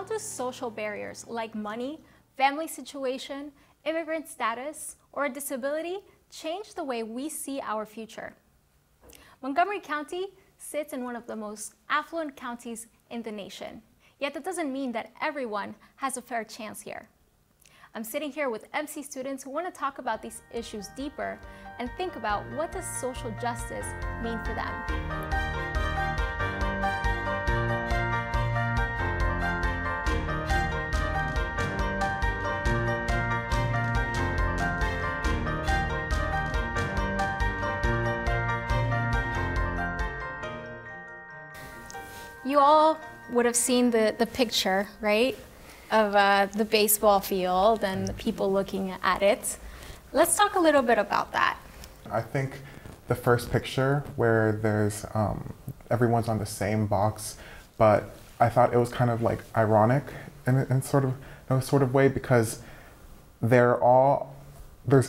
how do social barriers like money, family situation, immigrant status, or a disability change the way we see our future? Montgomery County sits in one of the most affluent counties in the nation, yet that doesn't mean that everyone has a fair chance here. I'm sitting here with MC students who want to talk about these issues deeper and think about what does social justice mean for them. You all would have seen the picture, right, of the baseball field and the people looking at it. Let's talk a little bit about that. I think the first picture where there's everyone's on the same box, but I thought it was kind of like ironic in sort of way, because there's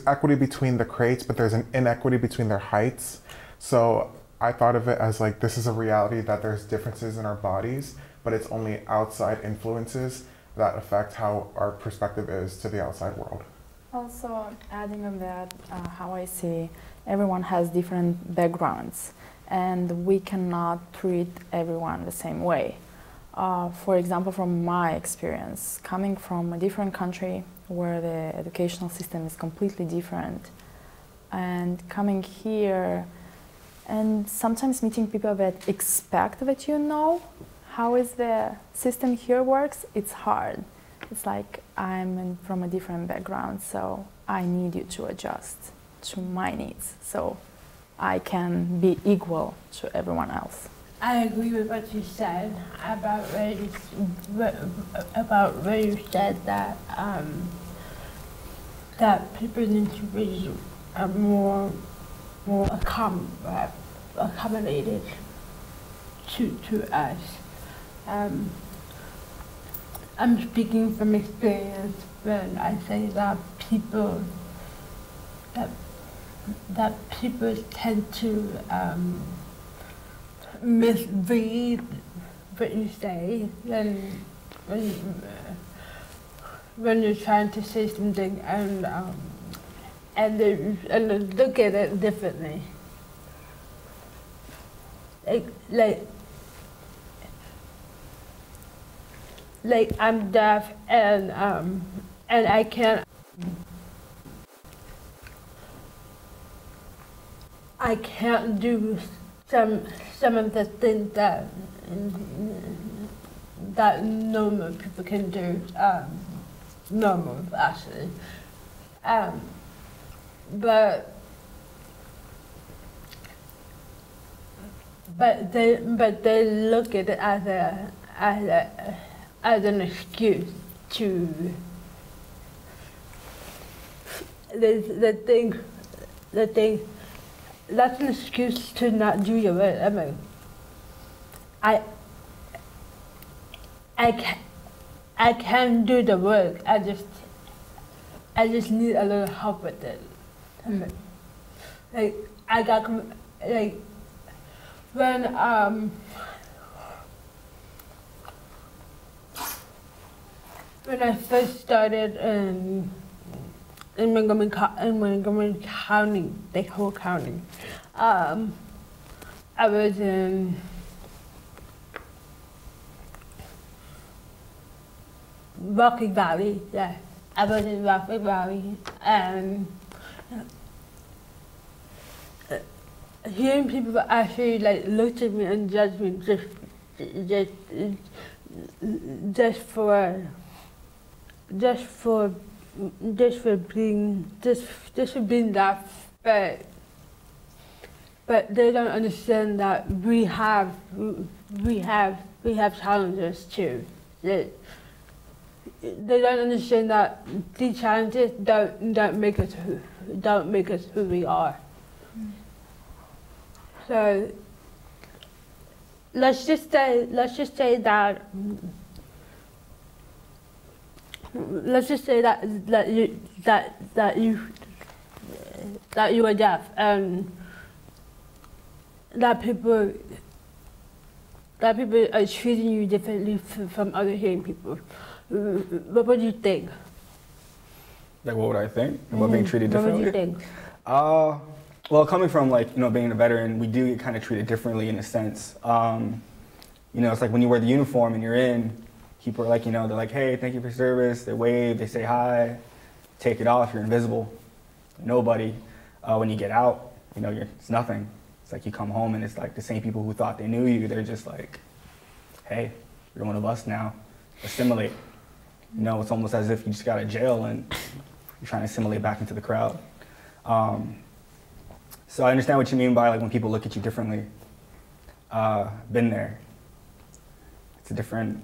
equity between the crates, but there's an inequity between their heights. So I thought of it as like, this is a reality that there's differences in our bodies, but it's only outside influences that affect how our perspective is to the outside world. Also, adding on that, how I see everyone has different backgrounds, and we cannot treat everyone the same way. For example, from my experience, coming from a different country where the educational system is completely different, and coming here and sometimes meeting people that expect that you know how is the system here works, it's hard. It's like I'm from a different background, so I need you to adjust to my needs so I can be equal to everyone else. I agree with what you said about where you said that that people need to be more accommodated to us. I'm speaking from experience when I say that people tend to misread what you say when you're trying to say something and they look at it differently. Like I'm deaf and I can't do some of the things that normal people can do. Normal, actually, but they look at it as an excuse to they think that's an excuse to not do your work. I mean, I can do the work. I just need a little help with it. I mean, like I got like when I first started in Montgomery County, the whole county, I was in Rocky Valley. Yeah, I was in Rocky Valley, and hearing people actually like look at me and judge me just for being that, but they don't understand that we have challenges too. They don't understand that these challenges don't make us who we are. So let's just say that you are deaf, and that that people are treating you differently from other hearing people. What would you think? Like, what would I think about being treated differently? What would you think? Well, coming from like, you know, being a veteran, we do get kind of treated differently in a sense. You know, it's like when you wear the uniform and you're in, people are like, you know, they're like, hey, thank you for service. They wave, they say hi. Take it off, you're invisible. Nobody. When you get out, you know, it's nothing. It's like you come home and it's like the same people who thought they knew you, they're just like, hey, you're one of us now. Assimilate. You know, it's almost as if you just got out of jail and you're trying to assimilate back into the crowd. So I understand what you mean by like when people look at you differently. Been there. It's a different,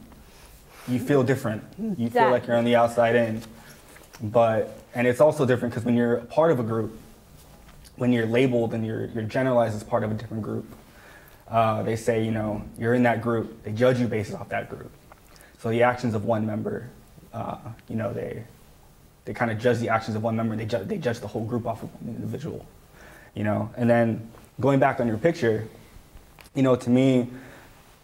you feel different. You feel like you're on the outside in. And it's also different because when you're a part of a group, when you're labeled and you're generalized as part of a different group, they say, you know, you're in that group. They judge you based off that group. So the actions of one member, you know, they kind of judge the actions of one member. They judge the whole group off of one individual, you know. And then going back on your picture, you know, to me,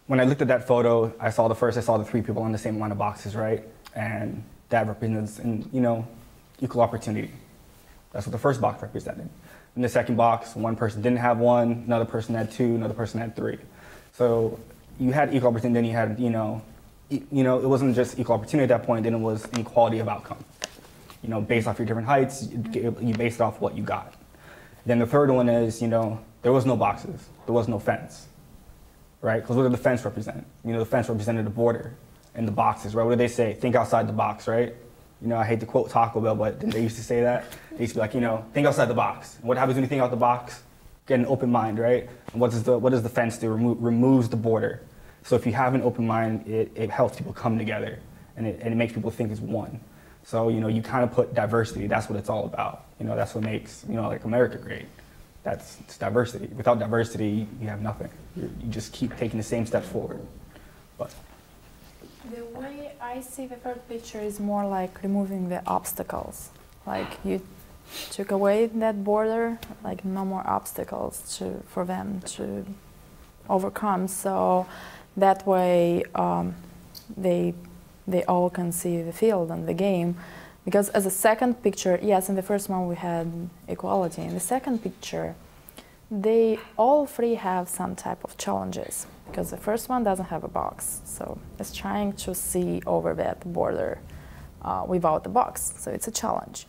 when I looked at that photo, I saw the 3 people on the same line of boxes, right? And that represents, you know, equal opportunity. That's what the first box represented. In the second box, one person didn't have one, another person had 2, another person had 3. So you had equal opportunity, then you had, you know, it wasn't just equal opportunity at that point, then it was inequality of outcome. You know, based off your different heights, you based it off what you got. Then the third one is, you know, there was no boxes, there was no fence, right? Because what did the fence represent? You know, the fence represented the border and the boxes, right? What did they say? Think outside the box, right? You know, I hate to quote Taco Bell, but didn't they used to say that? They used to be like, you know, think outside the box. And what happens when you think out the box? Get an open mind, right? And what does the fence do? Removes the border. So if you have an open mind, it helps people come together, and it makes people think it's one. So, you know, you kind of put diversity, that's what it's all about. You know, that's what makes, you know, like America great. It's diversity. Without diversity, you have nothing. You just keep taking the same steps forward. But the way I see the third picture is more like removing the obstacles. Like you took away that border, like no more obstacles for them to overcome. So that way they all can see the field and the game. Because as a second picture, yes, in the first one we had equality. In the second picture, they all 3 have some type of challenges. Because the first one doesn't have a box, so it's trying to see over that border without the box, so it's a challenge.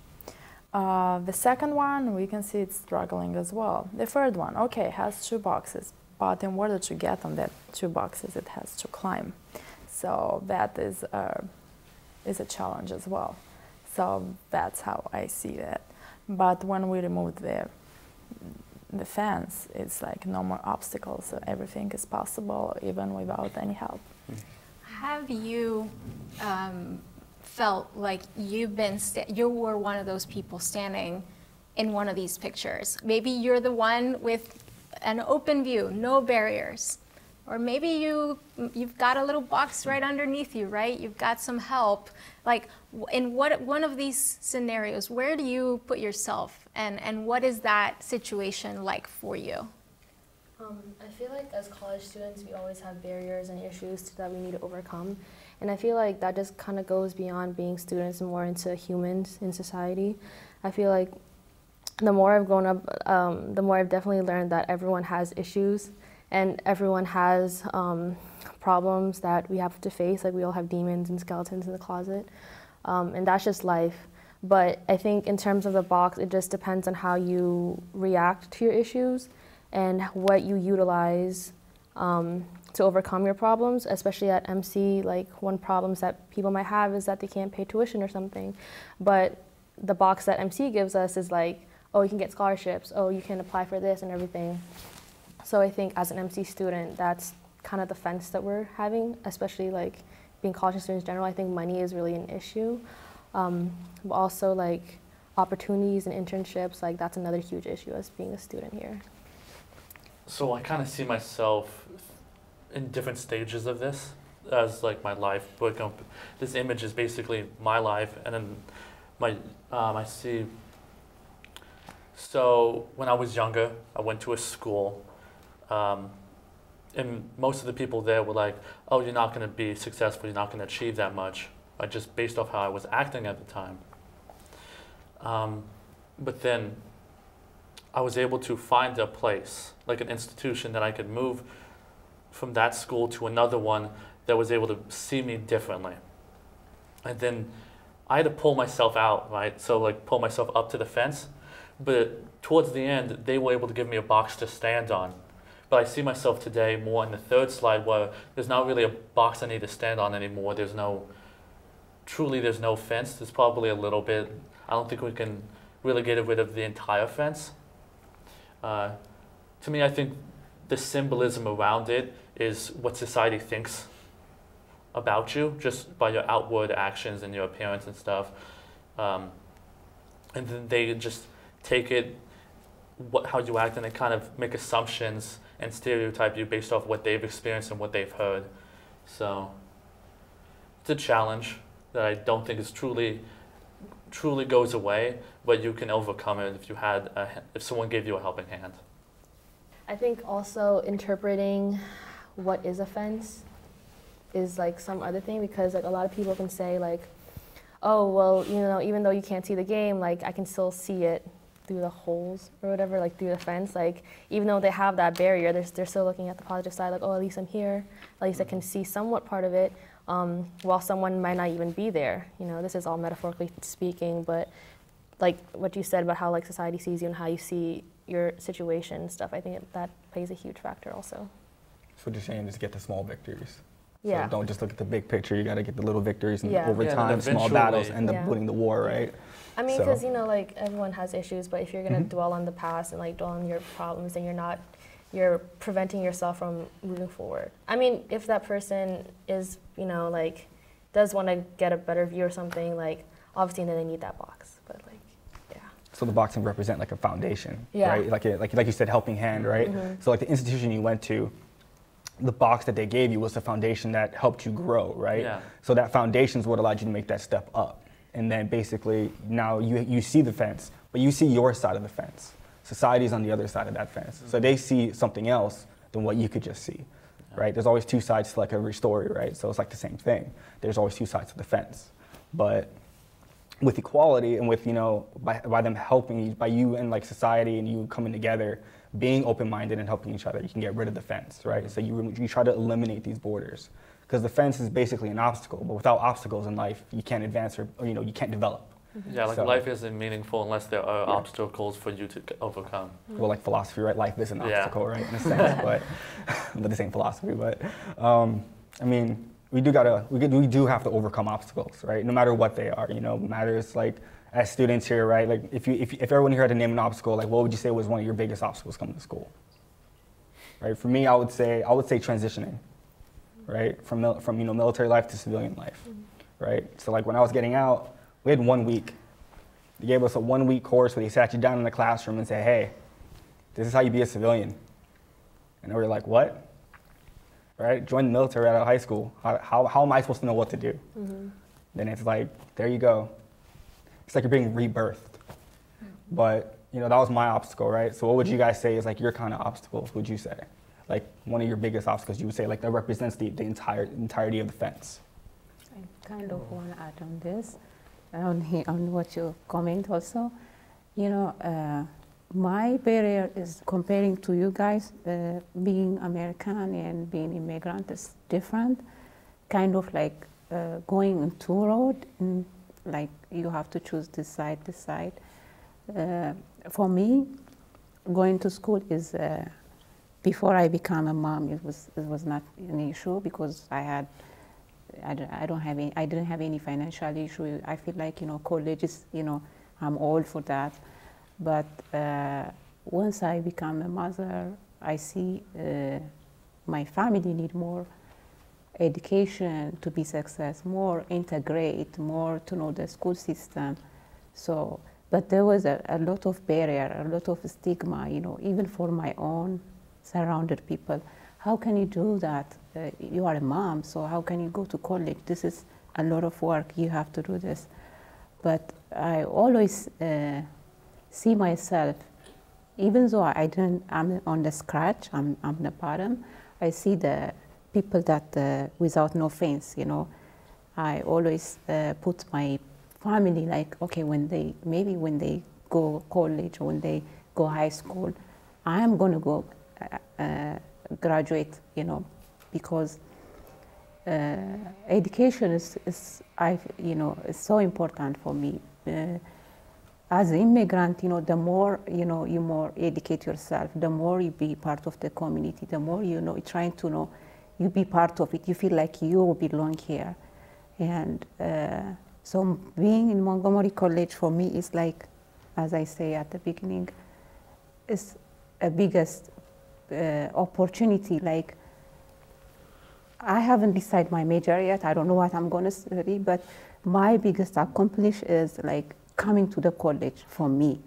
The second one, we can see it's struggling as well. The third one, okay, has 2 boxes, but in order to get on that 2 boxes, it has to climb. So that is a challenge as well. So that's how I see that. But when we remove the fence, it's like no more obstacles, so everything is possible even without any help. Have you felt like you were one of those people standing in one of these pictures? Maybe you're the one with an open view, no barriers. Or maybe you've got a little box right underneath you, right? You've got some help. Like, in one of these scenarios, where do you put yourself, and what is that situation like for you? I feel like as college students, we always have barriers and issues that we need to overcome. And I feel like that just kind of goes beyond being students and more into humans in society. I feel like the more I've grown up, the more I've definitely learned that everyone has issues. And everyone has problems that we have to face, like we all have demons and skeletons in the closet, and that's just life. But I think in terms of the box, it just depends on how you react to your issues and what you utilize to overcome your problems, especially at MC. Like, one problems that people might have is that they can't pay tuition or something. But the box that MC gives us is like, oh, you can get scholarships, oh, you can apply for this and everything. So I think as an MC student, that's kind of the fence that we're having, especially like being college students in general. I think money is really an issue. But also like opportunities and internships, like that's another huge issue as being a student here. So I kind of see myself in different stages of this as like my life. But this image is basically my life, and then I see. So when I was younger, I went to a school and most of the people there were like, oh, you're not going to be successful, you're not going to achieve that much, just based off how I was acting at the time. But then I was able to find a place, like an institution that I could move from that school to another one that was able to see me differently. And then I had to pull myself out, right? So like pull myself up to the fence. But towards the end, they were able to give me a box to stand on. But I see myself today more in the third slide where there's not really a box I need to stand on anymore. There's no fence. There's probably a little bit. I don't think we can really get rid of the entire fence. To me, I think the symbolism around it is what society thinks about you, just by your outward actions and your appearance and stuff. And then they just take it, how you act, and they kind of make assumptions and stereotype you based off what they've experienced and what they've heard. So it's a challenge that I don't think is truly goes away, but you can overcome it if someone gave you a helping hand. I think also interpreting what is offense is like some other thing, because like a lot of people can say like, oh, well, you know, even though you can't see the game, like I can still see it through the holes or whatever, like through the fence. Like even though they have that barrier, they're still looking at the positive side, like, oh, at least I'm here. At least I can see somewhat part of it, while someone might not even be there. You know, this is all metaphorically speaking, but like what you said about how like society sees you and how you see your situation and stuff, I think that plays a huge factor also. So what you're saying is get the small victories. Yeah. So don't just look at the big picture. You got to get the little victories, and Yeah. over Yeah, time, and small battles end Yeah. up winning the war, right? I mean, So- because you know, like everyone has issues, but if you're gonna Mhm. dwell on the past and like dwell on your problems, then you're preventing yourself from moving forward. I mean, if that person is, you know, like does want to get a better view or something, like obviously then they need that box. But like, yeah. So the boxing represent like a foundation, Yeah. right? Like you said, helping hand, right? Mhm. So like the institution you went to, the box that they gave you was the foundation that helped you grow, right? Yeah. So that foundation is what allowed you to make that step up. And then basically now you see the fence, but you see your side of the fence. Society's on the other side of that fence. So they see something else than what you could just see, right? There's always two sides to like every story, right? So it's like the same thing. There's always two sides to the fence. But with equality and with, you know, by them helping you, by you and like society and you coming together, being open-minded and helping each other, you can get rid of the fence, right? So you try to eliminate these borders, because the fence is basically an obstacle, but without obstacles in life, you can't advance or you know, you can't develop. Yeah, like So- life isn't meaningful unless there are Yeah. obstacles for you to overcome. Well, like philosophy, right? Life is an Yeah. obstacle, right? In a sense, but this ain't philosophy. But I mean, we do have to overcome obstacles, right? No matter what they are, you know, matters like as students here, right? Like if everyone here had to name an obstacle, like what would you say was one of your biggest obstacles coming to school? Right? For me, I would say transitioning, right? From you know, military life to civilian life, right? So like when I was getting out, we had 1 week. They gave us a 1 week course where they sat you down in the classroom and said, hey, this is how you be a civilian. And we were like, what? Right? Join the military out of high school. How am I supposed to know what to do? Mm-hmm. Then it's like, there you go. It's like you're being rebirthed. But, you know, that was my obstacle, right? So what would you guys say is like your kind of obstacles, would you say? Like one of your biggest obstacles, you would say like that represents the entirety of the fence. I kind of want to add on this, on what you comment also. You know, my barrier is comparing to you guys, being American and being immigrant is different. Kind of like going on two road, and like you have to choose this side, this side. For me, going to school is, before I became a mom, it was not an issue because I didn't have any financial issue. I feel like, you know, college is, you know, I'm all for that. But once I become a mother, I see my family need more education to be successful, more integrate, more to know the school system. So, but there was a lot of barrier, a lot of stigma, you know, even for my own surrounded people. How can you do that? You are a mom, so how can you go to college? This is a lot of work, you have to do this. But I always see myself, even though I'm on the scratch, I'm the bottom, I see the people that without no offense, you know, I always put my family like, okay, when they go college or when they go high school, I am going to go graduate, you know, because education is is so important for me. As an immigrant, you know, the more, you know, you more educate yourself, the more you be part of the community, the more, you know, trying to know, you be part of it, you feel like you belong here. And so being in Montgomery College for me is like, as I say at the beginning, is a biggest opportunity. Like, I haven't decided my major yet. I don't know what I'm going to study, but my biggest accomplishment is like coming to the college for me,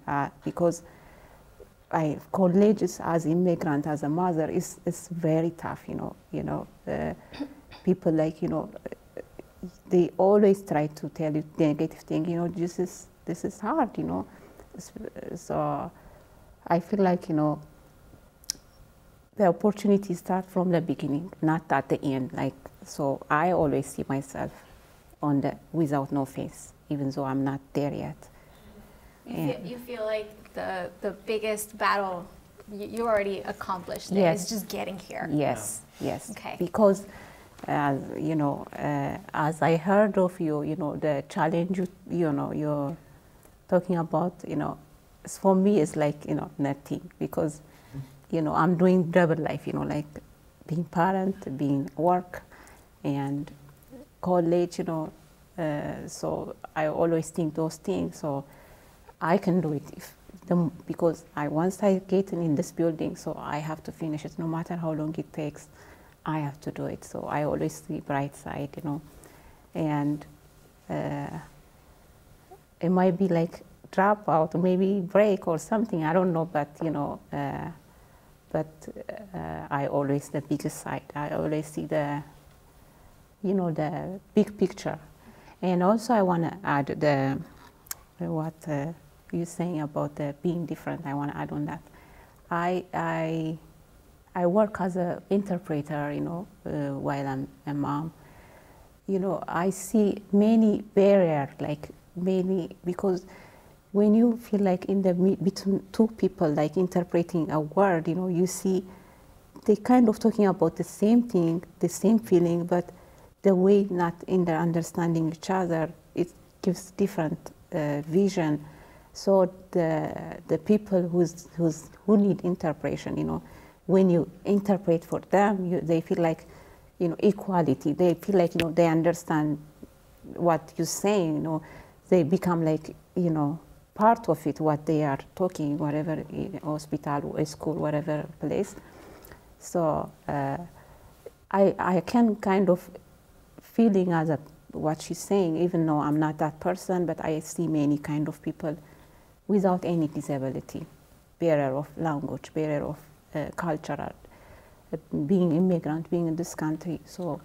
because college is, as immigrant, as a mother, is very tough. People like, you know, they always try to tell you negative thing. You know, this is hard. You know, so I feel like, you know, the opportunity start from the beginning, not at the end. Like, so I always see myself on the without no face, even though I'm not there yet. You feel like the biggest battle you already accomplished. Yes. It's just getting here. Yes, yes. Okay. Because, you know, as I heard of you, you know, the challenge you're talking about, you know, for me it's like, you know, nothing, because, you know, I'm doing double life, you know, like being parent, being work, and college, you know. So I always think those things. So I can do it because once I get in this building, so I have to finish it, no matter how long it takes. I have to do it. So I always see bright side, you know, and it might be like drop out, maybe break or something. I don't know, but you know. But I always the biggest side. I always see the, you know, the big picture. And also I want to add what you're saying about being different. I want to add on that. I work as an interpreter, you know, while I'm a mom. You know, I see many barriers, like many, because when you feel like in the between two people, like interpreting a word, you know, you see they kind of talking about the same thing, the same feeling, but the way not in their understanding each other, it gives different vision. So the people who need interpretation, you know, when you interpret for them, they feel like, you know, equality. They feel like, you know, they understand what you're saying. You know, they become like, you know, part of it, what they are talking, whatever, in hospital or school, whatever place. So I can kind of feeling as what she's saying, even though I'm not that person, but I see many kind of people without any disability, barrier of language, barrier of cultural, being immigrant, being in this country. So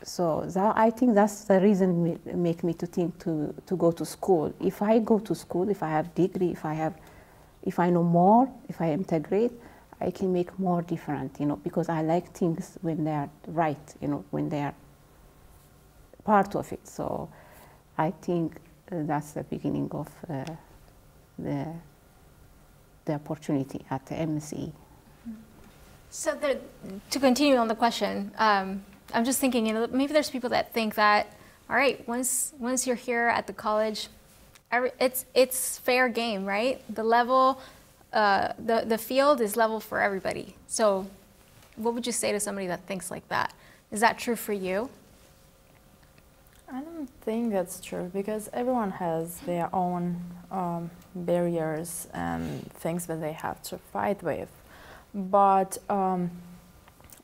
that, I think that's the reason make me to think to go to school. If I go to school, if I have degree, if I know more, if I integrate, I can make more different, you know, because I like things when they are right, you know, when they are part of it. So I think that's the beginning of the opportunity at the MSc. So to continue on the question, I'm just thinking, you know, maybe there's people that think that, all right, once you're here at the college, it's fair game, right? The level, the field is level for everybody. So what would you say to somebody that thinks like that? Is that true for you? I don't think that's true, because everyone has their own barriers and things that they have to fight with. But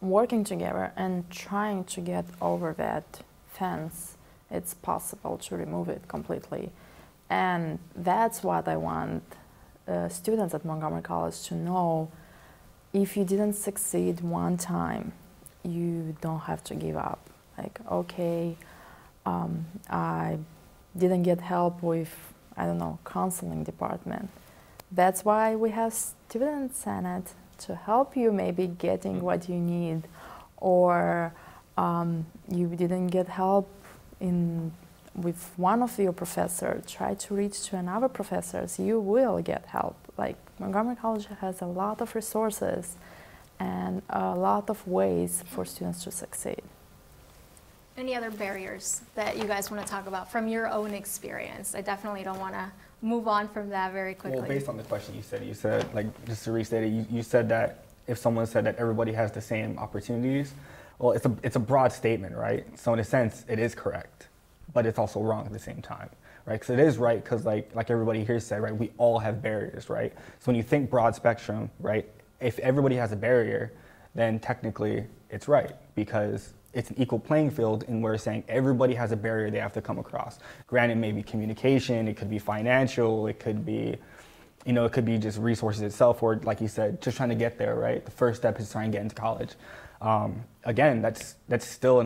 working together and trying to get over that fence, it's possible to remove it completely. And that's what I want students at Montgomery College to know. If you didn't succeed one time, you don't have to give up. Like, okay, I didn't get help with, I don't know, counseling department. That's why we have student senate. to help you maybe getting what you need, or you didn't get help with one of your professors, try to reach to another professors, you will get help. Like Montgomery College has a lot of resources and a lot of ways for students to succeed. Any other barriers that you guys want to talk about from your own experience? I definitely don't want to move on from that very quickly. Well, based on the question you said, like, just to restate it, you said that if someone said that everybody has the same opportunities, well, it's a broad statement, right? So in a sense, it is correct, but it's also wrong at the same time, right? Because it is right, because like everybody here said, right, we all have barriers, right? So when you think broad spectrum, right, if everybody has a barrier, then technically it's right, because it's an equal playing field, and we're saying everybody has a barrier they have to come across. Granted, maybe communication, it could be financial, it could be, you know, it could be just resources itself, or like you said, just trying to get there, right? The first step is trying to get into college. Again, that's still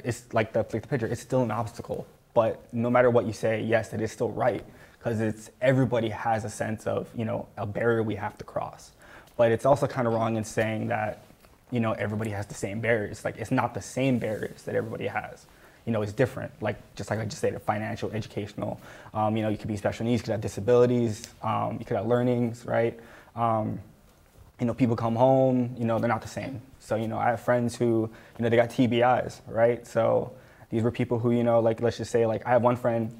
it's like the picture, it's still an obstacle. But no matter what you say, yes, it is still right, because everybody has a sense of, you know, a barrier we have to cross. But it's also kind of wrong in saying that, you know, everybody has the same barriers. Like, it's not the same barriers that everybody has. You know, it's different. Like, just like I just said, financial, educational. You know, you could be special needs, you could have disabilities, you could have learnings, right? You know, people come home, you know, they're not the same. So, you know, I have friends who, you know, they got TBIs, right? So these were people who, you know, like, let's just say, like, I have one friend,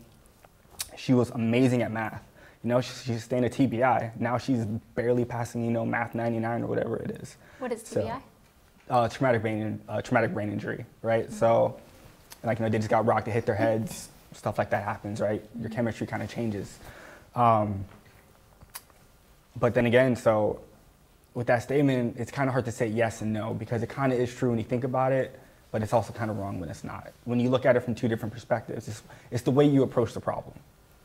she was amazing at math. You know, she's staying a TBI. Now she's barely passing, you know, math 99 or whatever it is. What is TBI? Traumatic brain injury, right? Mm-hmm. So, like, you know, they just got rocked, they hit their heads, stuff like that happens, right? Your chemistry kind of changes. But then again, so with that statement, it's kind of hard to say yes and no, because it kind of is true when you think about it, but it's also kind of wrong when it's not. When you look at it from two different perspectives, it's the way you approach the problem.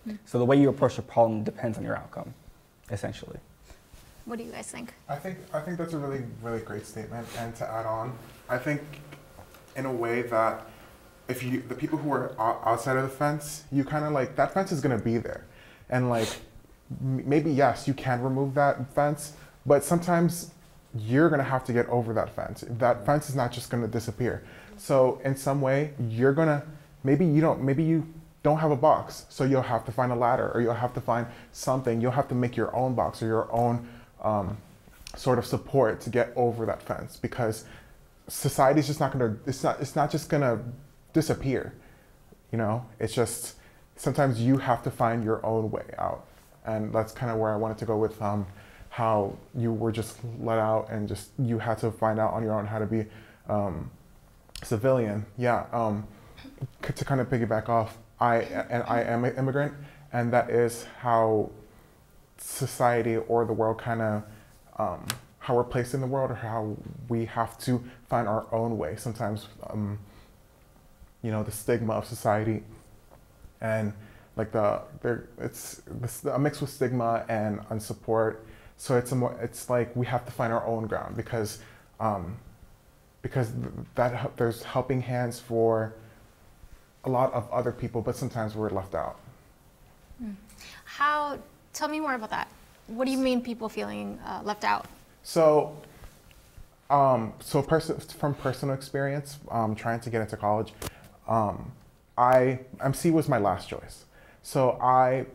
Mm-hmm. So the way you approach the problem depends on your outcome, essentially. What do you guys think? I think that's a really, really great statement. And to add on, I think in a way that the people who are outside of the fence, you kind of like, that fence is going to be there. And like, maybe yes, you can remove that fence, but sometimes you're going to have to get over that fence. That fence is not just going to disappear. So in some way, you're going to, maybe you don't have a box, so you'll have to find a ladder, or you'll have to find something. You'll have to make your own box or your own sort of support to get over that fence, because society's just not going to, it's not just going to disappear. You know, it's just, sometimes you have to find your own way out. And that's kind of where I wanted to go with how you were just let out and just, you had to find out on your own how to be civilian. Yeah, to kind of piggyback off, I am an immigrant, and that is how society or the world kind of, how we're placed in the world, or how we have to find our own way. Sometimes, you know, the stigma of society, and like it's a mix with stigma and unsupport. So it's like we have to find our own ground, because there's helping hands for a lot of other people, but sometimes we're left out. Tell me more about that. What do you mean people feeling left out? So, from personal experience, trying to get into college, MC was my last choice. So I,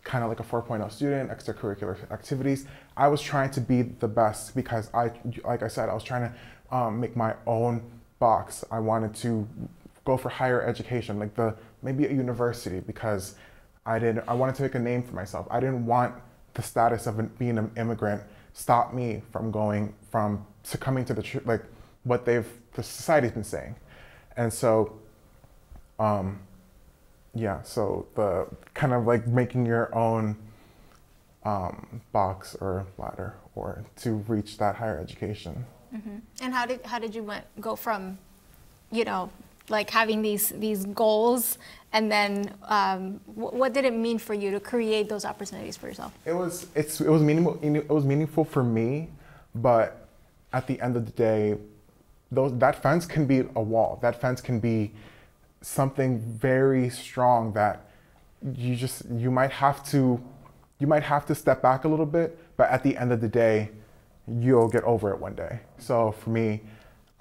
kind of like a 4.0 student, extracurricular activities, I was trying to be the best, because like I said, I was trying to make my own box. I wanted to go for higher education, like maybe a university, because I wanted to make a name for myself. I didn't want the status of being an immigrant stop me from succumbing to what the society's been saying. And so, yeah, so the kind of like making your own box or ladder, or to reach that higher education. Mm-hmm. And how did you go from, you know, like having these goals, and then what did it mean for you to create those opportunities for yourself? It was meaningful. It was meaningful for me, but at the end of the day, that fence can be a wall. That fence can be something very strong that you might have to step back a little bit. But at the end of the day, you'll get over it one day. So for me,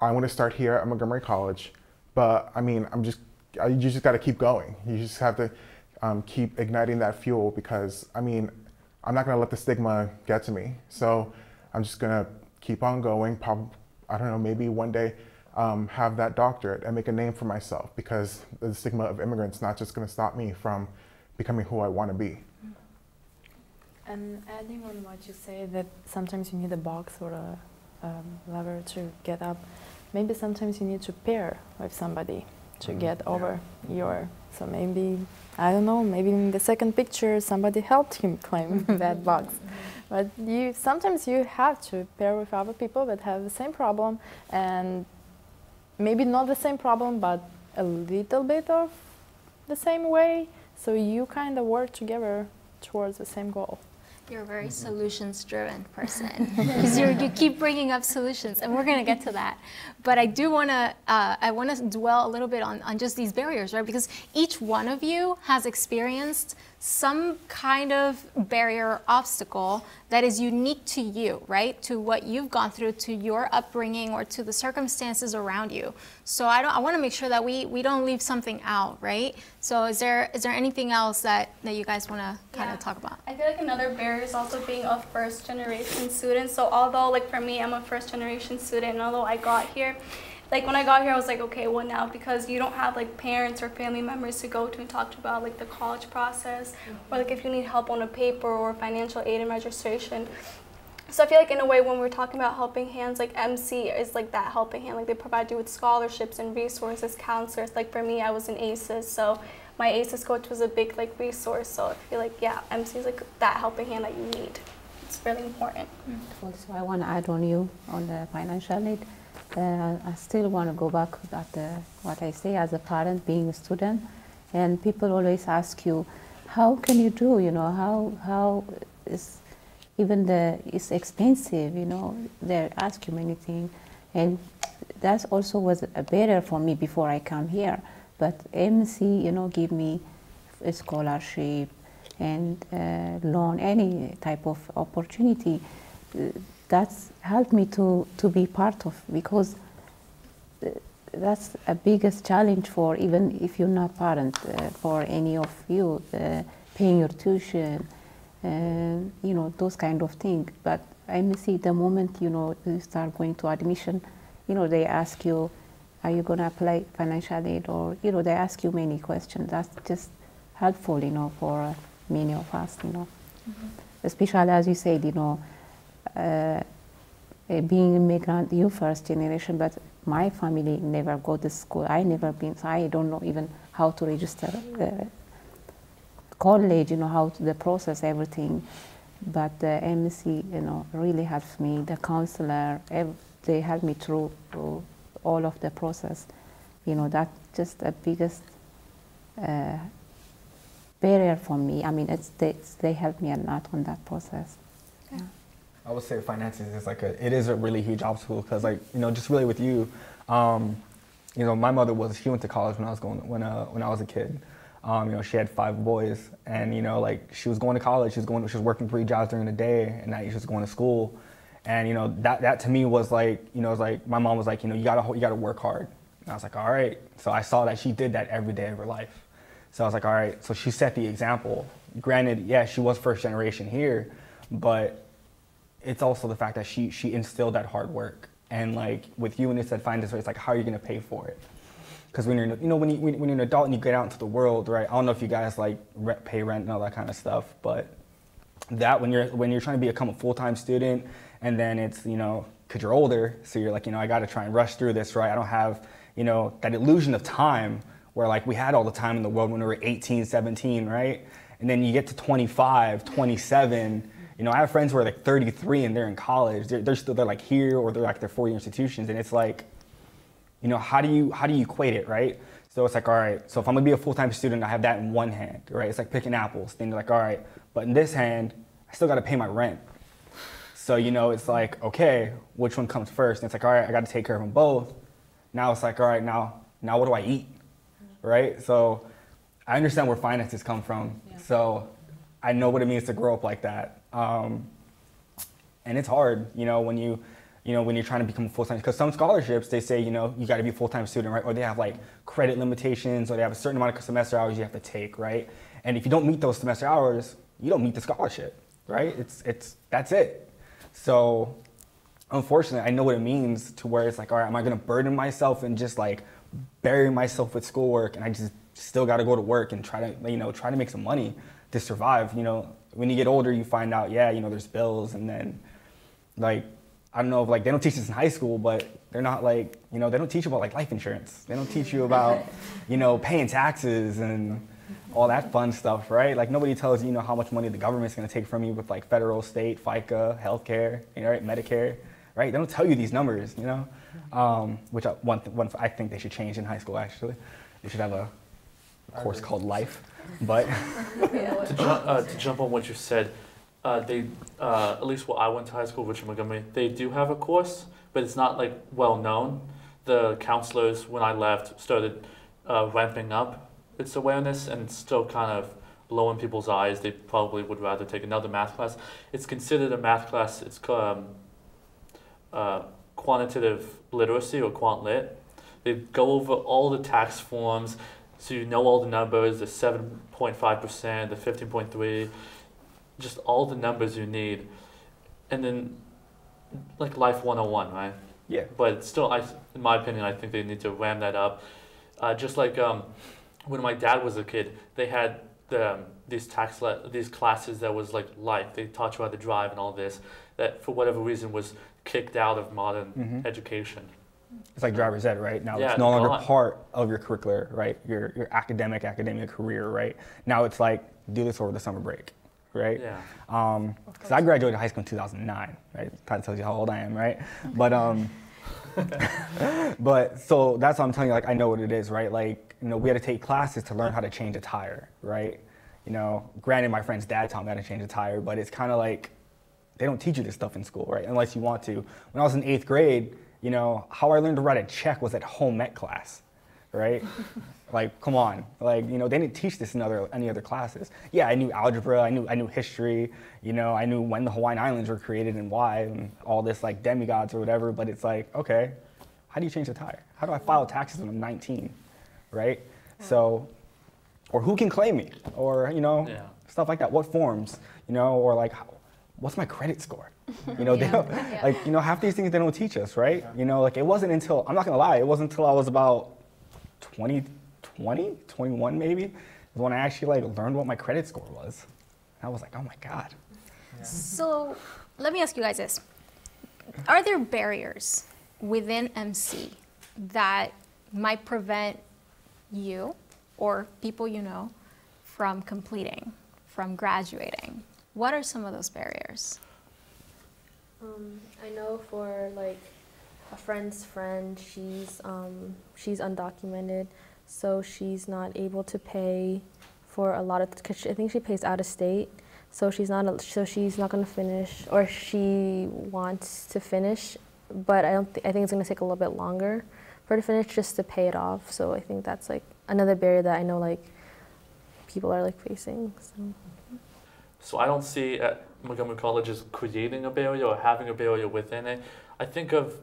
I want to start here at Montgomery College, but I mean, you just got to keep going. You just have to keep igniting that fuel, because I mean, I'm not going to let the stigma get to me. So I'm just going to keep on going. I don't know, maybe one day have that doctorate and make a name for myself, because the stigma of immigrants not just going to stop me from becoming who I want to be. And adding on what you say, that sometimes you need a box or a lever to get up, maybe sometimes you need to pair with somebody to get over your, so maybe, I don't know, maybe in the second picture somebody helped him climb that box. But sometimes you have to pair with other people that have the same problem, and maybe not the same problem, but a little bit of the same way, so you kind of work together towards the same goal. You're a very solutions-driven person, because you keep bringing up solutions, and we're going to get to that. But I do want to dwell a little bit on just these barriers, right? Because each one of you has experienced some kind of barrier or obstacle that is unique to you, right? To what you've gone through, to your upbringing, or to the circumstances around you. So I want to make sure that we don't leave something out, right? So is there anything else that you guys want to kind of talk about? I feel like another barrier is also being a first-generation student. So although, like for me, I'm a first-generation student, and although I got here, like when I got here, I was like, okay, well now, because you don't have like parents or family members to go to and talk to about like the college process, or like if you need help on a paper or financial aid and registration. So I feel like in a way, when we're talking about helping hands, like MC is like that helping hand. Like they provide you with scholarships and resources, counselors. Like for me, I was in ACES, so my ACES coach was a big like resource. So I feel like, yeah, MC is like that helping hand that you need. It's really important. Also, I want to add on you on the financial aid. I still want to go back at what I say as a parent, being a student, and people always ask you, how can you do, you know, how is even it's expensive, you know, they ask you many things, and that also was a barrier for me before I come here. But MC, you know, give me a scholarship and loan, any type of opportunity. That's helped me to be part of, because that's a biggest challenge for, even if you're not parent, for any of you, paying your tuition, you know, those kind of things. But I see the moment, you know, you start going to admission, you know, they ask you, are you going to apply financial aid, or, you know, they ask you many questions. That's just helpful, you know, for many of us, you know. Especially as you said, you know, being immigrant, you first generation, but my family never go to school. I never been, so I don't know even how to register college, you know, how to the process everything. But the MC, you know, really helps me. The counselor, they help me through all of the process. You know, that's just the biggest barrier for me. I mean, they help me a lot on that process. Yeah. I would say finances is it is a really huge obstacle, because like, you know, just really with you, you know, my mother she went to college when I was a kid. You know, she had 5 boys, and you know, like she was going to college, she was working 3 jobs during the day, and night she was going to school. And you know, that to me was like, you know, it was like my mom was like, you know, you gotta work hard. And I was like, all right. So I saw that she did that every day of her life. So I was like, all right. So she set the example. Granted, yeah, she was first generation here, but it's also the fact that she instilled that hard work. And like with you, when it said finances, it's like, how are you gonna pay for it? Because when you're, you know, when you're an adult and you get out into the world, right? I don't know if you guys like pay rent and all that kind of stuff, but that when you're trying to become a full-time student, and then it's, you know, because you're older, so you're like, you know, I got to try and rush through this, right? I don't have, you know, that illusion of time where like we had all the time in the world when we were 18, 17, right? And then you get to 25, 27. You know, I have friends who are like 33 and they're in college. They're like here, or they're like their 4-year institutions, and it's like, you know, how do you equate it, right? So it's like, all right, so if I'm gonna be a full-time student, I have that in one hand, right? It's like picking apples. Then you're like, all right, but in this hand, I still gotta pay my rent. So, you know, it's like, okay, which one comes first? And it's like, all right, I gotta take care of them both. Now it's like, all right, now what do I eat, right? So I understand where finances come from. Yeah. So I know what it means to grow up like that. And it's hard, when when you're trying to become a full-time, because some scholarships, they say, you got to be a full-time student, right? Or they have like credit limitations, or they have a certain amount of semester hours you have to take, right? And if you don't meet those semester hours, you don't meet the scholarship, right? That's it. So unfortunately, I know what it means to where it's like, all right, am I going to burden myself and just like bury myself with schoolwork, and I just still got to go to work and try to make some money to survive. When you get older, you find out, there's bills, and then like, I don't know if like they don't teach this in high school, but they're not like, they don't teach you about like life insurance. They don't teach you about, paying taxes and all that fun stuff, right? Like nobody tells you, how much money the government's going to take from you with like federal, state, FICA, healthcare, right? Medicare, right? They don't tell you these numbers, which I think they should change in high school. Actually, they should have a course called Life. But to jump on what you said. They, at least where I went to high school, Richard Montgomery, they do have a course, but it's not like well known. The counselors, when I left, started ramping up its awareness, and it's still kind of low in people's eyes. They probably would rather take another math class. It's considered a math class. It's called Quantitative Literacy, or Quant Lit. They go over all the tax forms, so you know all the numbers, the 7.5%, the 15.3%. Just all the numbers you need, and then like Life 101, right? Yeah. But still, in my opinion, I think they need to ram that up. Just like when my dad was a kid, they had these classes that was like life. They taught you how to drive and all this. That for whatever reason was kicked out of modern education. It's like driver's ed, right? Now it's no longer part of your curricular, right? Your academic career, right? Now it's like do this over the summer break. Right? Yeah. Because I graduated high school in 2009, right? That tells you how old I am, right? But but so that's what I'm telling you. Like I know what it is, right? Like we had to take classes to learn how to change a tire, right? Granted, my friend's dad taught me how to change a tire, but it's kind of like they don't teach you this stuff in school, right? Unless you want to. When I was in 8th grade, how I learned to write a check was at home ec class, right? Like, come on, like, they didn't teach this in any other classes. Yeah, I knew algebra, I knew history, I knew when the Hawaiian Islands were created and why, and all this like demigods or whatever, but it's like, okay, how do you change a tire? How do I file taxes when I'm 19, right? So, or who can claim me? Or, stuff like that, what forms, or like, what's my credit score? They don't, like, half these things they don't teach us, right? Like it wasn't until, I'm not gonna lie, it wasn't until I was about 21 maybe, is when I actually like learned what my credit score was. And I was like, oh my God. Yeah. So let me ask you guys this. Are there barriers within MC that might prevent you or people from completing, from graduating? What are some of those barriers? I know for like a friend's friend, she's undocumented. So she's not able to pay for a lot of, cause I think she pays out of state. So she's not going to finish, or she wants to finish, but I think it's going to take a little bit longer for her to finish just to pay it off. So I think that's like another barrier that I know like people are like facing. So I don't see Montgomery College as creating a barrier or having a barrier within it. I think of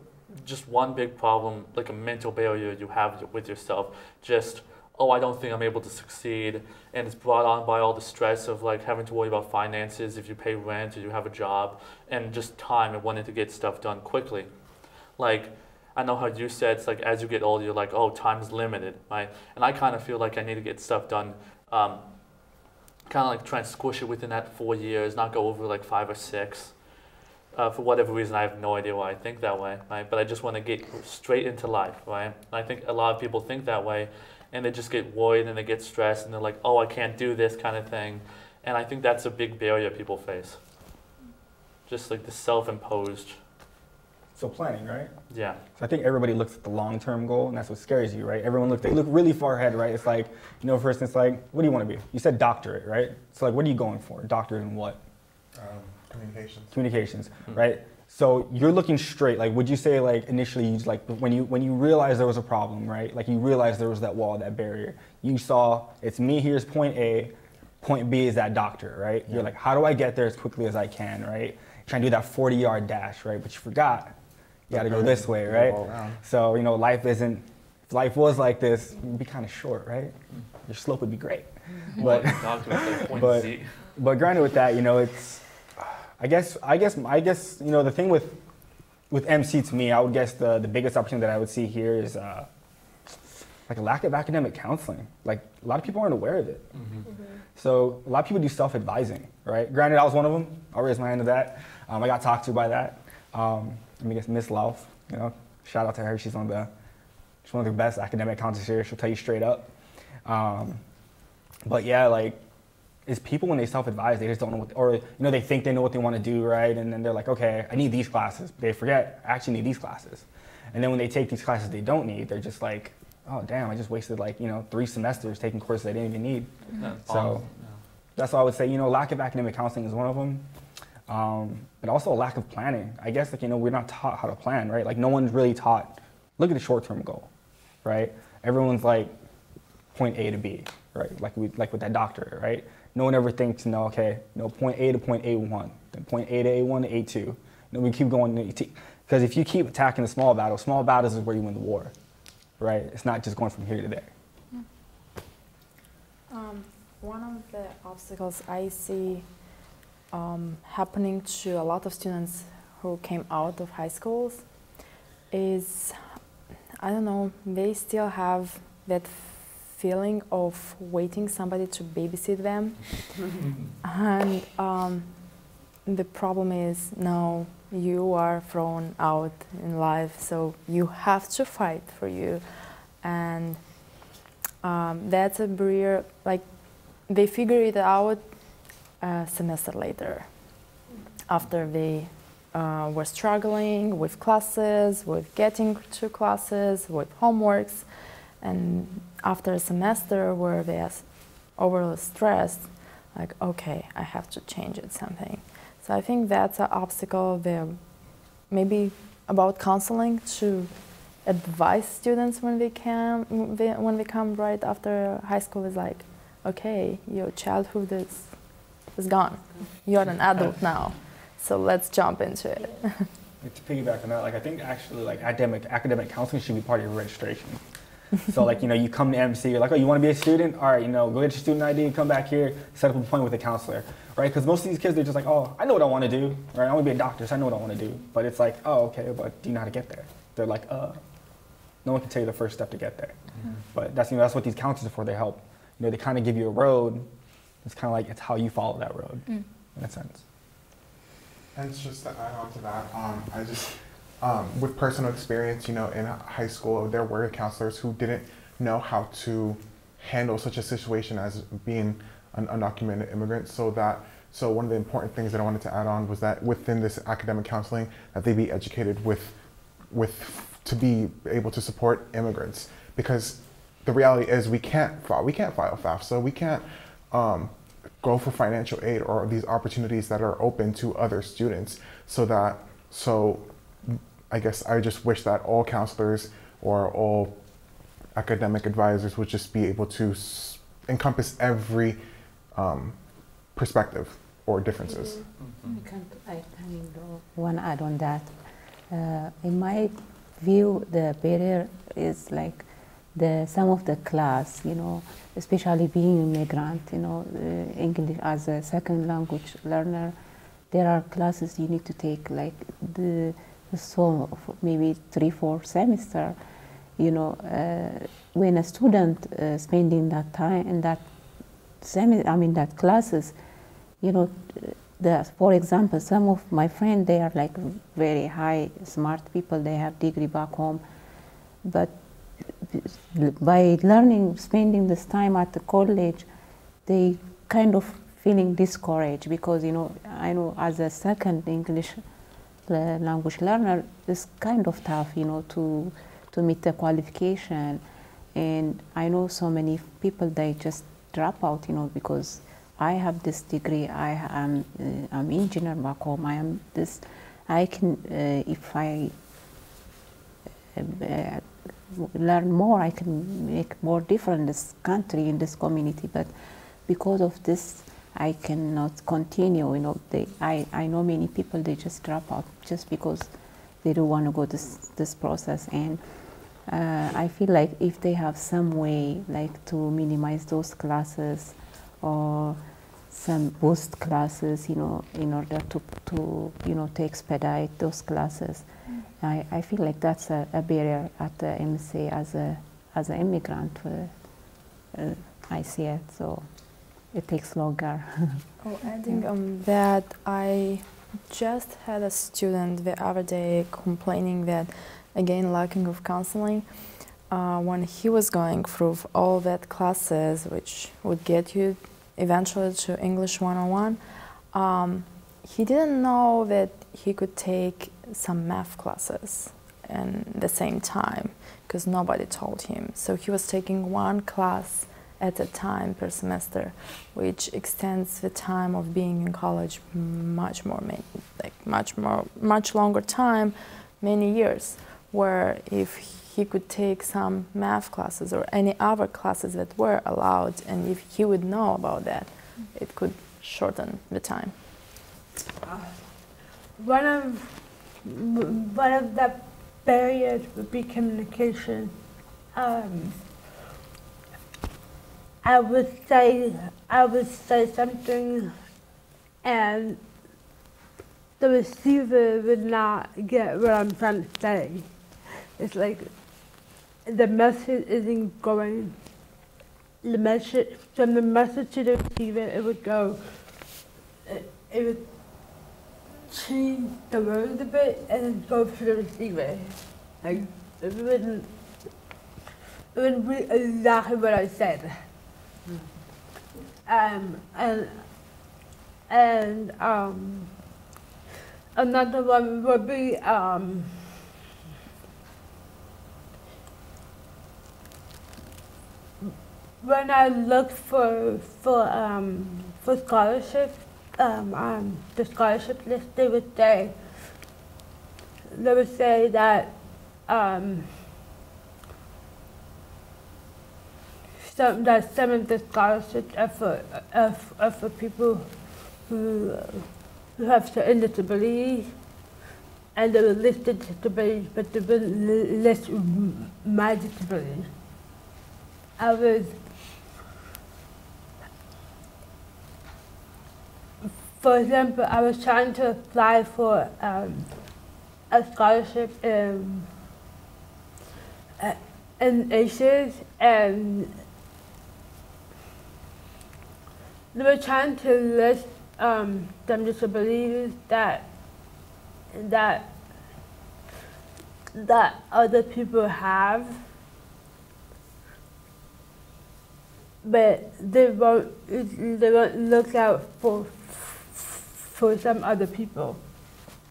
just one big problem, like a mental barrier you have with yourself. Just, oh, I don't think I'm able to succeed. And it's brought on by all the stress of like having to worry about finances, if you pay rent or you have a job, and just time and wanting to get stuff done quickly. Like, I know how you said, it's like as you get older, you're like, oh, time's limited, right? And I kind of feel like I need to get stuff done, kind of like try and squish it within that 4 years, not go over like 5 or 6. For whatever reason, I have no idea why I think that way, right? But I just want to get straight into life, right? And I think a lot of people think that way, and they just get worried and they get stressed, and they're like, oh, I can't do this kind of thing. And I think that's a big barrier people face. Just like the self-imposed. So planning, right? Yeah. So I think everybody looks at the long-term goal, and that's what scares you, right? They look really far ahead, right? It's like, for instance, like, what do you want to be? You said doctorate, right? So like, what are you going for? Doctorate in what? Communications, right? So you're looking straight. Like, would you say like initially, you like when you realized there was a problem, right? Like you realized there was that wall, that barrier. You saw it's me. Here's point A. point B is that doctor, right? You're like, how do I get there as quickly as I can, right? Trying to do that 40-yard dash, right? But you forgot, you got to go this way, right? So, you know, life isn't, if life was like this, it would be kind of short, right? Your slope would be great. But, but granted with that, you know, it's, I guess, you know, the thing with MC to me, I would guess the biggest opportunity that I would see here is like a lack of academic counseling. Like a lot of people aren't aware of it. So a lot of people do self-advising, right? Granted, I was one of them. I'll raise my hand to that. I got talked to by that. I guess Miss Lauf, you know, shout out to her. She's one of the best academic counselors here. She'll tell you straight up. But yeah, like, it's people when they self-advise, they just don't know what, or, you know, they think they know what they want to do, right? And then they're like, okay, I need these classes. They forget, I actually need these classes. And then when they take these classes they don't need, they're just like, oh, damn, I just wasted like, you know, 3 semesters taking courses I didn't even need. So that's why I would say, you know, lack of academic counseling is one of them. But also a lack of planning. I guess, like, you know, we're not taught how to plan, right? Like, no one's really taught, look at the short-term goal, right? Everyone's like, point A to B, right? Like with that doctor, right? No one ever thinks, no, okay, no, point A to point A1, then point A to A1 to A2. No, we keep going to AT. Because if you keep attacking the small battles is where you win the war, right? It's not just going from here to there. One of the obstacles I see happening to a lot of students who came out of high schools is, I don't know, they still have that feeling of waiting somebody to babysit them. And the problem is, no, you are thrown out in life, so you have to fight for you. And that's a barrier, like, they figure it out a semester later, after they were struggling with classes, with getting to classes, with homeworks. And after a semester where they're overly stressed, like, okay, I have to change it something. So I think that's an obstacle there. Maybe about counseling to advise students when they come right after high school is like, okay, your childhood is gone. You're an adult now, so let's jump into it. To piggyback on that, like, I think actually, like, academic counseling should be part of your registration. So, like, you know, you come to MC, you're like, oh, you want to be a student? All right, you know, go get your student ID, come back here, set up an appointment with a counselor, right? Because most of these kids, they're just like, oh, I know what I want to do, right? I want to be a doctor, so I know what I want to do. But it's like, oh, okay, but do you know how to get there? They're like, no one can tell you the first step to get there. But that's, you know, that's what these counselors are for. They help. You know, they kind of give you a road. It's kind of like, it's how you follow that road, in a sense. And just to add on to that, I just, with personal experience, you know, in high school, there were counselors who didn't know how to handle such a situation as being an undocumented immigrant. So one of the important things that I wanted to add on was that within this academic counseling, that they be educated to be able to support immigrants, because the reality is we can't file FAFSA, we can't go for financial aid or these opportunities that are open to other students. So I guess I just wish that all counselors or all academic advisors would just be able to encompass every perspective or differences. I want to add on that. In my view, the barrier is like some of the class, you know, especially being immigrant, you know, English as a second language learner, there are classes you need to take, like maybe 3-4 semester, you know, when a student spending that time in that that classes, you know, for example, some of my friends, they are like very high, smart people, they have degree back home, but by spending this time at the college, they kind of feeling discouraged, because, you know, I know as a second English language learner, it's kind of tough, you know, to meet the qualification. And I know so many people, they just drop out, you know, because I have this degree, I'm engineer back home, I am this, I can, if I learn more, I can make more difference in this country, in this community. But because of this, I cannot continue. You know, I know many people, they just drop out just because they don't want to go this process. And I feel like if they have some way like to minimize those classes or some boost classes, you know, in order to you know, to expedite those classes, I feel like that's a barrier at the MSA as an immigrant. I see it, so it takes longer. Oh, adding on that, I just had a student the other day complaining that, again, lacking of counseling. When he was going through all that classes, which would get you eventually to English 101, he didn't know that he could take some math classes at the same time because nobody told him. So he was taking one class at a time per semester, which extends the time of being in college much longer time, many years. Where if he could take some math classes or any other classes that were allowed, and if he would know about that, it could shorten the time. One of the barriers would be communication. I would say something, and the receiver would not get what I'm trying to say. It's like the message isn't going. The message from the message to the receiver, it would go. It would change the words a bit and then go to the receiver. Like it wouldn't be exactly what I said. And another one would be when I looked for scholarships, the scholarship list, they would say that some of the scholarships are for people who have certain disabilities, and they were listed disabilities, but they wouldn't list my disability. For example, I was trying to apply for a scholarship in ACES, and they were trying to list some disabilities that other people have, but they won't look out for some other people.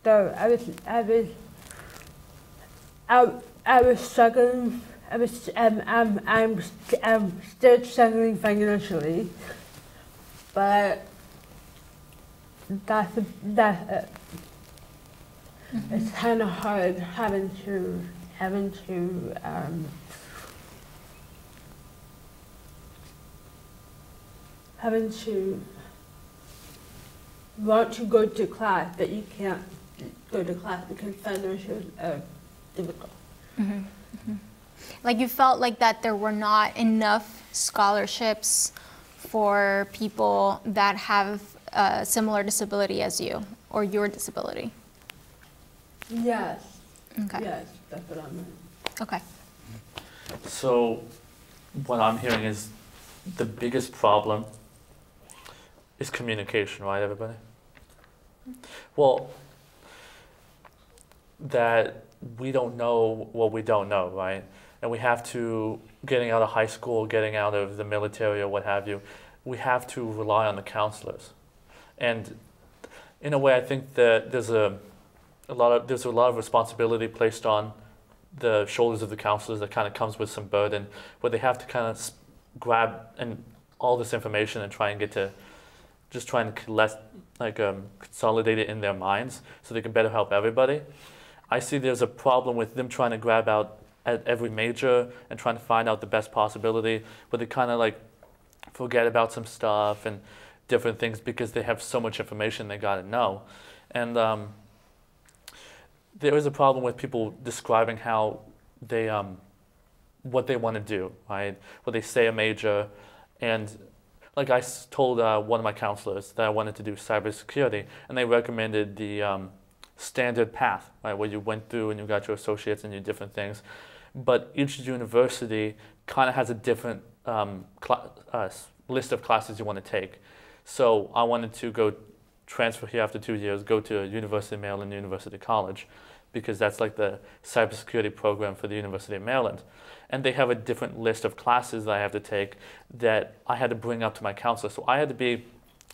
So I was struggling. I'm still struggling financially, but it's kind of hard having to want to go to class, but you can't go to class because financial is difficult. Mm-hmm. Mm-hmm. Like you felt like that there were not enough scholarships for people that have a similar disability as you, or your disability? Yes. Okay. Yes, that's what I meant. Okay. So what I'm hearing is the biggest problem is communication, right, everybody? Well, that we don't know what we don't know, right? And we have to, getting out of high school, getting out of the military or what have you, we have to rely on the counselors. And in a way, I think that there's a lot of responsibility placed on the shoulders of the counselors that kind of comes with some burden, where they have to kind of grab and all this information and try and get to just trying to consolidate it in their minds so they can better help everybody. I see there's a problem with them trying to grab out at every major and trying to find out the best possibility, but they kind of like forget about some stuff and different things because they have so much information they got to know. And there is a problem with people describing how they what they want to do, right? What they say a major, and like I told one of my counselors that I wanted to do cybersecurity, and they recommended the standard path, right, where you went through and you got your associates and your different things. But each university kind of has a different list of classes you want to take. So I wanted to go transfer here after 2 years, go to University of Maryland, University College, because that's like the cybersecurity program for the University of Maryland. And they have a different list of classes that I have to take that I had to bring up to my counselor. So I had to be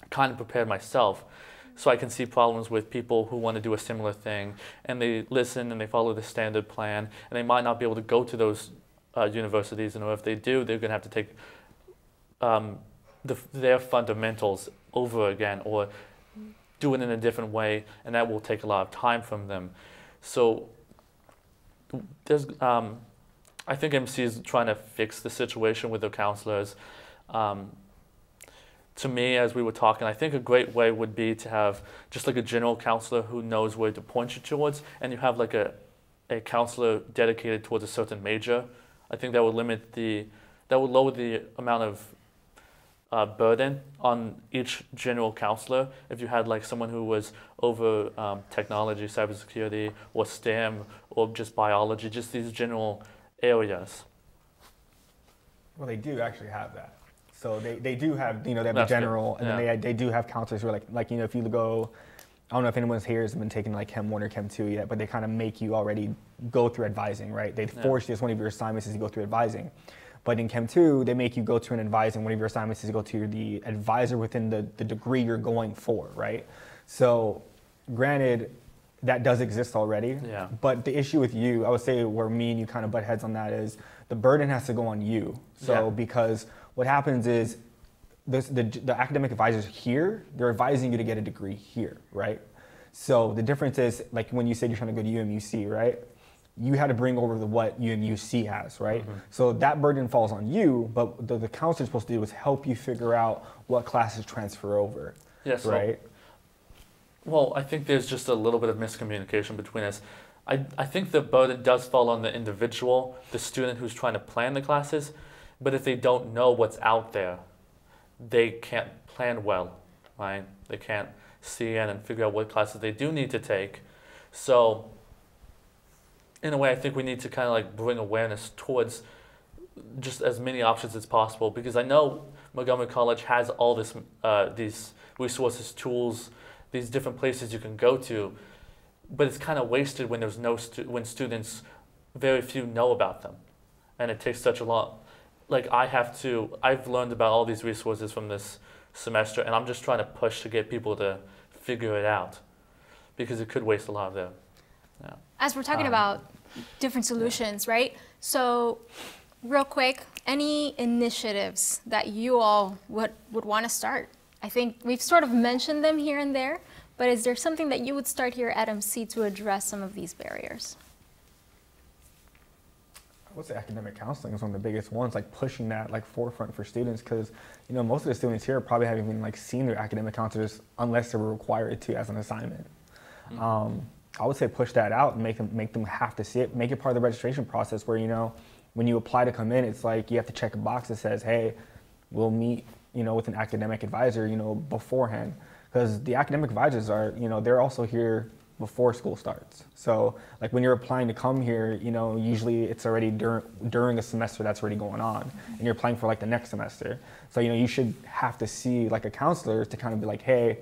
kind of prepared myself, so I can see problems with people who want to do a similar thing, and they listen and they follow the standard plan, and they might not be able to go to those universities, and or if they do, they're going to have to take their fundamentals over again, or do it in a different way, and that will take a lot of time from them. So there's, I think MC is trying to fix the situation with the counselors. To me, as we were talking, I think a great way would be to have just like a general counselor who knows where to point you towards, and you have like a counselor dedicated towards a certain major. I think that would lower the amount of burden on each general counselor if you had like someone who was over technology, cybersecurity, or STEM, or just biology, just these general areas. Well, they do actually have that. So they do have, you know, they have the That's general, good. and Yeah. then they do have counselors who are like, you know, if you go, I don't know if anyone's here has been taking like Chem 1 or Chem 2 yet, but they kind of make you already go through advising, right? They force you, as one of your assignments is to go through advising. But in Chem 2, they make you go to an advising. One of your assignments is to go to the advisor within the degree you're going for, right? So granted, that does exist already. Yeah. But the issue with you, I would say where me and you kind of butt heads on that is the burden has to go on you. So because what happens is the academic advisors here, they're advising you to get a degree here, right? So the difference is, like when you said you're trying to go to UMUC, right? You had to bring over what UMUC has, right? Mm-hmm. So that burden falls on you, but the counselor's supposed to do is help you figure out what classes transfer over, right? Well, I think there's just a little bit of miscommunication between us. I think the burden does fall on the individual, the student who's trying to plan the classes, but if they don't know what's out there, they can't plan well, right? They can't see in and figure out what classes they do need to take. So in a way, I think we need to kind of like bring awareness towards just as many options as possible, because I know Montgomery College has all this, these resources, tools, these different places you can go to, but it's kind of wasted when there's no when students, very few know about them, and it takes such a lot. Like I've learned about all these resources from this semester, and I'm just trying to push to get people to figure it out, because it could waste a lot of them. Yeah. As we're talking about different solutions, right? So real quick, any initiatives that you all would want to start? I think we've sort of mentioned them here and there, but is there something that you would start here at MC to address some of these barriers? I would say academic counseling is one of the biggest ones, like pushing that like forefront for students, because you know most of the students here probably haven't even like seen their academic counselors unless they were required to as an assignment. Mm-hmm. I would say push that out and make them have to see it, make it part of the registration process where, you know, when you apply to come in, it's like you have to check a box that says, hey, we'll meet, you know, with an academic advisor, you know, beforehand, because the academic advisors are, you know, they're also here before school starts. So like when you're applying to come here, you know, usually it's already during a semester that's already going on, and you're applying for like the next semester. So, you know, you should have to see like a counselor to kind of be like, hey,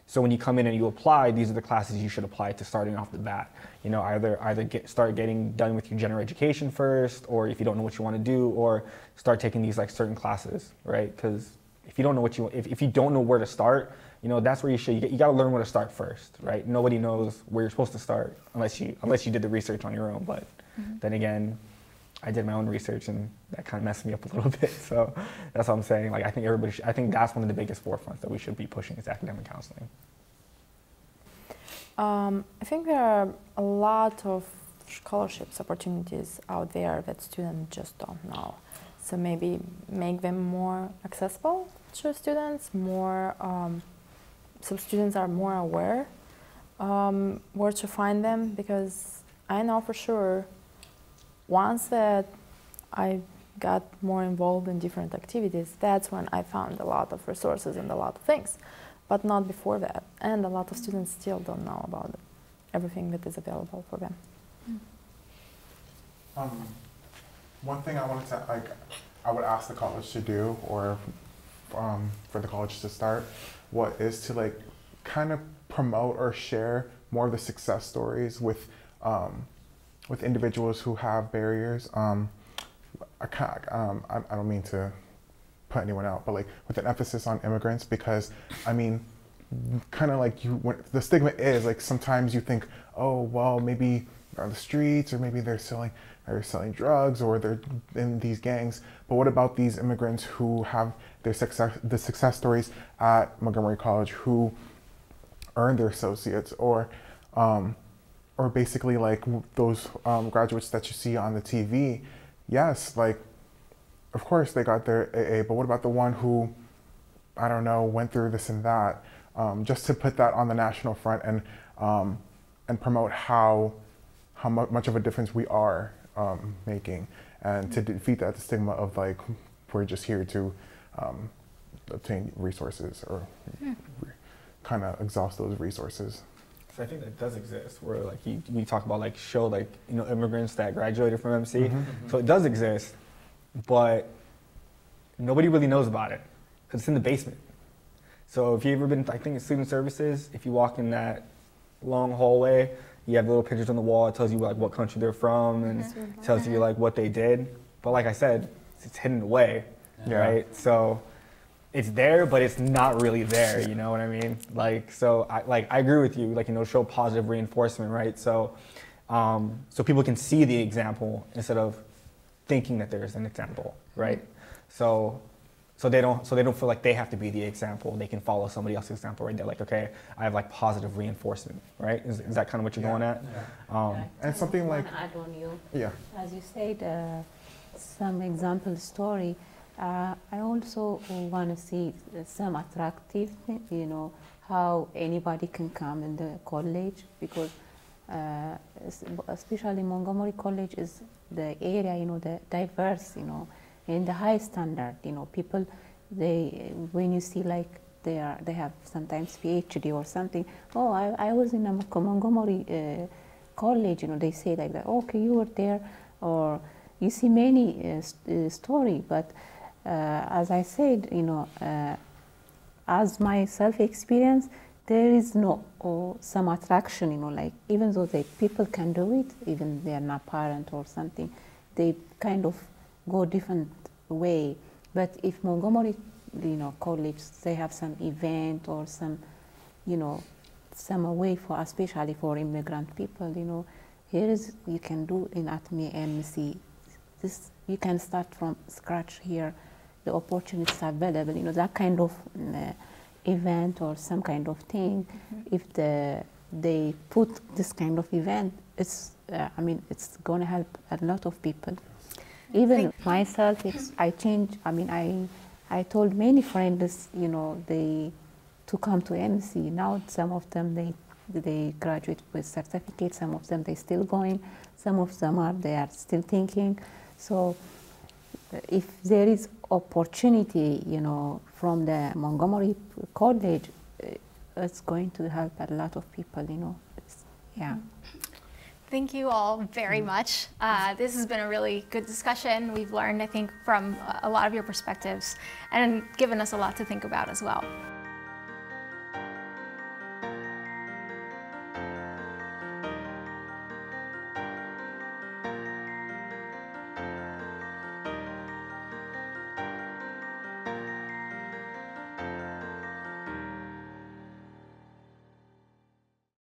so when you come in and you apply, these are the classes you should apply to starting off the bat. You know, either start getting done with your general education first, or if you don't know what you want to do, or start taking these like certain classes, right? Because if you don't know if you don't know where to start, you know, that's where you got to learn where to start first, right? Nobody knows where you're supposed to start unless you did the research on your own. But then again, I did my own research, and that kind of messed me up a little bit. So that's what I'm saying. Like, I think that's one of the biggest forefronts that we should be pushing is academic counseling. I think there are a lot of scholarships opportunities out there that students just don't know. So maybe make them more accessible to students, more so students are more aware where to find them, because I know for sure once that I got more involved in different activities, that's when I found a lot of resources and a lot of things, but not before that. And a lot of students still don't know about it, everything that is available for them. One thing I wanted to, I would ask the college to do, or for the college to start, is to kind of promote or share more of the success stories with individuals who have barriers. I don't mean to put anyone out, but with an emphasis on immigrants, because I mean, kind of the stigma is sometimes you think, oh well, maybe they're on the streets, or maybe they're selling drugs, or they're in these gangs. But what about these immigrants who have the success stories at Montgomery College, who earn their associates, or basically those graduates that you see on the TV? Yes, of course they got their AA, but what about the one who, I don't know, went through this and that? Just to put that on the national front and promote how much of a difference we are making, and to defeat that stigma of we're just here to obtain resources, or kind of exhaust those resources. So I think that does exist, where we talk about show immigrants that graduated from MC. Mm-hmm. So it does exist, but nobody really knows about it because it's in the basement. So if you've ever been, I think in student services, if you walk in that long hallway, you have little pictures on the wall. It tells you what country they're from, and tells you what they did. But like I said, it's hidden away, right? So it's there, but it's not really there. You know what I mean? So I agree with you. Show positive reinforcement, right? So so people can see the example instead of thinking that there's an example, right? So they don't feel like they have to be the example. They can follow somebody else's example, right? They're okay, I have positive reinforcement, right? Is that kind of what you're going at? Yeah. And something add on you. Yeah. As you said, some example story. I also want to see some attractive, how anybody can come in the college, because especially Montgomery College is the area, the diverse, in the high standard, people, when you see they have sometimes PhD or something. Oh, I was in a Montgomery College, they say like that. Okay, you were there, or you see many story. But as I said, as my self experience, there is no some attraction, even though people can do it, even they are not parent or something, they kind of go different way. But if Montgomery, college, they have some event or some, some way for, especially for immigrant people, here is, you can do in MC. This, you can start from scratch here. The opportunities are available, that kind of event or some kind of thing. Mm-hmm. If they put this kind of event, it's, it's going to help a lot of people. Even myself, I changed. I told many friends, they to come to MC. Now some of them they graduate with certificates. Some of them they still going. Some of them they are still thinking. So if there is opportunity, from the Montgomery College, it's going to help a lot of people. Yeah. Thank you all very much. This has been a really good discussion. We've learned, I think, from a lot of your perspectives and given us a lot to think about as well.